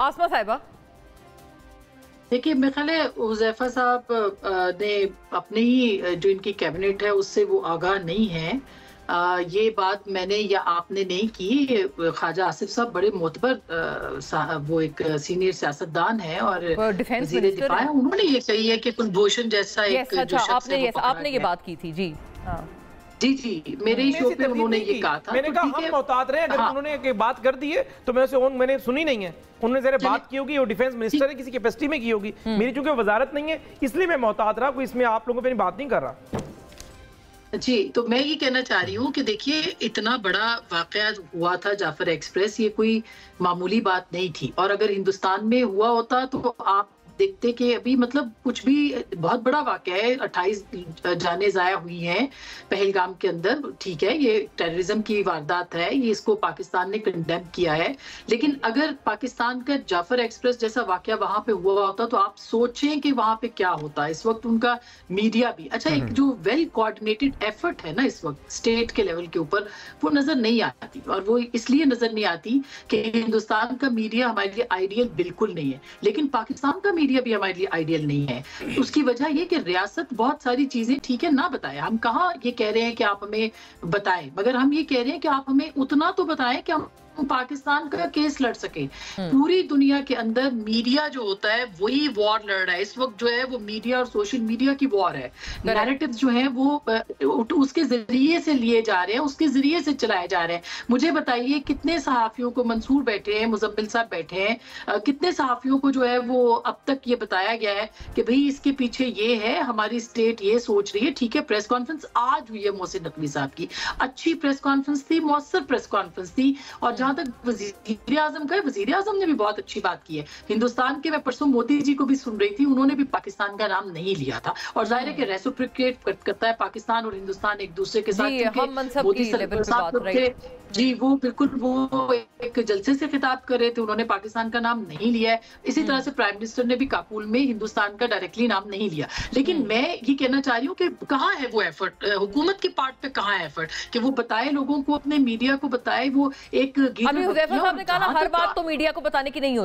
आसमा साहिबा, देखिए मेरे ख्याल है हुज़ैफा साहब ने अपने ही जो इनकी कैबिनेट है उससे वो आगाह नहीं है। ये बात मैंने या आपने नहीं की। ख्वाजा आसिफ साहब बड़े मोतबर वो एक सीनियर सियासतदान है और वज़ीर दिफा है। उन्होंने ये कही है कि कुलभूषण जैसा एक जो शख्स है वो आपने ये बात की थी जी। जी मेरे शो पे उन्होंने ये कहा था। मैंने कहा हम मोहतात रहे, अगर उन्होंने एक बात कर दी है तो मैंने सुनी नहीं है। उन्होंने जरा बात की होगी, वो डिफेंस मिनिस्टर है, किसी कैपेसिटी में की होगी। मेरी चूंकि वजारत नहीं है इसलिए मैं मोहतात रहा, कोई इसमें आप लोगों पे बात नहीं कर रहा। जी तो मैं ये कहना चाह रही हूँ कि देखिए इतना बड़ा वाकया हुआ था जाफर एक्सप्रेस, ये कोई मामूली बात नहीं थी। और अगर हिंदुस्तान में हुआ होता तो आप देखते कि अभी मतलब कुछ भी बहुत बड़ा वाकया है। 28 जानें ज़ाया हुई हैं पहलगाम के अंदर, ठीक है, ये टेररिज्म की वारदात है, ये इसको पाकिस्तान ने कंडेम किया है। लेकिन अगर पाकिस्तान का जाफर एक्सप्रेस जैसा वाकया वहां पे हुआ होता तो आप सोचें कि वहां पे क्या होता। इस वक्त उनका मीडिया भी अच्छा, एक जो वेल कोऑर्डिनेटेड एफर्ट है ना इस वक्त स्टेट के लेवल के ऊपर, वो नजर नहीं आती। और वो इसलिए नजर नहीं आती कि हिंदुस्तान का मीडिया हमारे लिए आइडियल बिल्कुल नहीं है, लेकिन पाकिस्तान का मीडिया भी हमारे लिए आइडियल नहीं है। उसकी वजह ये कि रियासत बहुत सारी चीजें ठीक है ना बताए। हम कहाँ ये कह रहे हैं कि आप हमें बताएं, मगर हम ये कह रहे हैं कि आप हमें उतना तो बताएं कि हम पाकिस्तान का केस लड़ सके। पूरी दुनिया के अंदर मीडिया जो होता है वही वॉर लड़ रहा है इस वक्त। जो है वो मीडिया और सोशल मीडिया की वॉर है। नैरेटिव्स जो है वो उसके जरिए से लिए जा रहे हैं, उसके जरिए से चलाए जा रहे हैं। मुझे बताइए कितने सहाफियों को, मंसूर बैठे हैं, मुजम्मिल साहब बैठे हैं, कितने सहाफियों को जो है वो अब तक ये बताया गया है कि भाई इसके पीछे ये है, हमारी स्टेट ये सोच रही है। ठीक है, प्रेस कॉन्फ्रेंस आज हुई है मोहसिन नकवी साहब की, अच्छी प्रेस कॉन्फ्रेंस थी, मौसर प्रेस कॉन्फ्रेंस थी। और जहां तक वजीर आजम का है, वजीर आजम ने भी बहुत अच्छी बात की है। हिंदुस्तान के, मैं परसों मोदी जी को भी सुन रही थी, उन्होंने भी पाकिस्तान का नाम नहीं लिया था। और जाहिर है कि रेसिप्रोकेट करता है पाकिस्तान और हिंदुस्तान एक दूसरे के साथ। मोदी साहब थे जी, वो बिल्कुल वो एक जलसे से खिताब कर रहे थे, उन्होंने पाकिस्तान का नाम नहीं लिया है। इसी तरह से प्राइम मिनिस्टर ने भी काबुल में हिंदुस्तान का डायरेक्टली नाम नहीं लिया। लेकिन मैं ये कहना चाह रही हूँ कि कहाँ है वो एफर्ट, हुकूमत के पार्ट पे कहाँ है एफर्ट कि वो बताए लोगों को, अपने मीडिया को बताए। वो एक हुज़ैफा साहब ने कहा ना, हर बात तो मीडिया को बताने की नहीं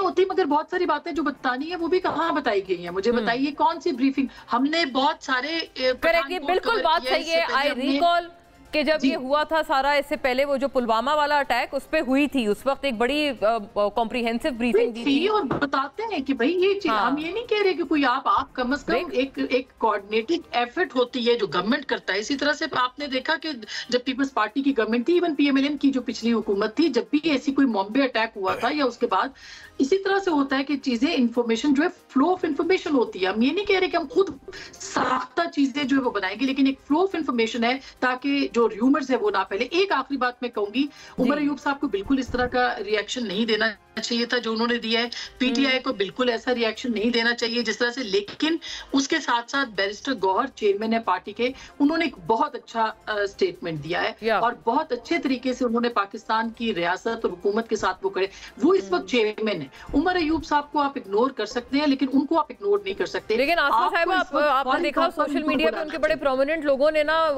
होती, मगर बहुत सारी बातें जो बतानी है वो भी कहाँ बताई गई हैं। मुझे बताइए कौन सी ब्रीफिंग, हमने बहुत सारे बिल्कुल बात सही है। आई रिकॉल कि जब ये हुआ था सारा, इससे पहले वो जो पुलवामा वाला अटैक उस पे हुई थी, उस वक्त एक बड़ी कॉम्प्रिहेंसिव ब्रीफिंग दी थी। और बताते हैं कि भाई ये चीज, हम ये नहीं कह रहे कि कोई आप कम अज कम एक कोऑर्डिनेटेड एफर्ट होती है जो गवर्नमेंट करता है। इसी तरह से आपने देखा कि जब पीपल्स पार्टी की गवर्नमेंट थी, इवन पीएमएलएन की जो पिछली हुकूमत थी, जब भी ऐसी कोई बॉम्बे अटैक हुआ था या उसके बाद, इसी तरह से होता है कि चीजें, इंफॉर्मेशन जो है, फ्लो ऑफ इंफॉर्मेशन होती है। हम ये नहीं कह रहे कि हम खुद साख्ता चीजें जो है वो बनाएंगे, लेकिन एक फ्लो ऑफ इंफॉर्मेशन है ताकि जो र्यूमर्स है वो ना फैले। एक आखिरी बात मैं कहूंगी, उमर अयूब साहब को बिल्कुल इस तरह का रिएक्शन नहीं देना चाहिए था जो उन्होंने दिया है। पीटीआई को बिल्कुल ऐसा रिएक्शन नहीं देना चाहिए जिस तरह से। लेकिन उसके साथ साथ बैरिस्टर गौहर, चेयरमैन है पार्टी के, उन्होंने एक बहुत अच्छा स्टेटमेंट दिया है और बहुत अच्छे तरीके से उन्होंने पाकिस्तान की रियासत और हुकूमत के साथ वो करे। वो इस वक्त चेयरमैन है। उमर अयूब साहब को आप इग्नोर कर सकते हैं, लेकिन उनको आप इग्नोर नहीं कर सकते। लेकिन आसमा साहब, आपने देखा सोशल मीडिया पे उनके बड़े प्रोमिनेंट लोगों ने ना,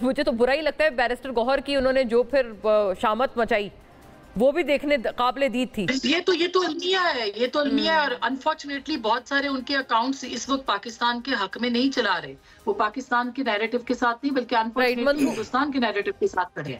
मुझे तो बुरा ही लगता है, बैरिस्टर गौहर की उन्होंने जो फिर शामत मचाई, वो भी देखने काबिले दीद थी। ये तो अलमिया है, ये तो अलमिया है। और अनफॉर्चुनेटली बहुत सारे उनके अकाउंट्स इस वक्त पाकिस्तान के हक में नहीं चला रहे। वो पाकिस्तान के नैरेटिव के साथ नहीं, बल्कि अनफॉर्चुनेटली हिंदुस्तान के नैरेटिव के साथ खड़े हैं।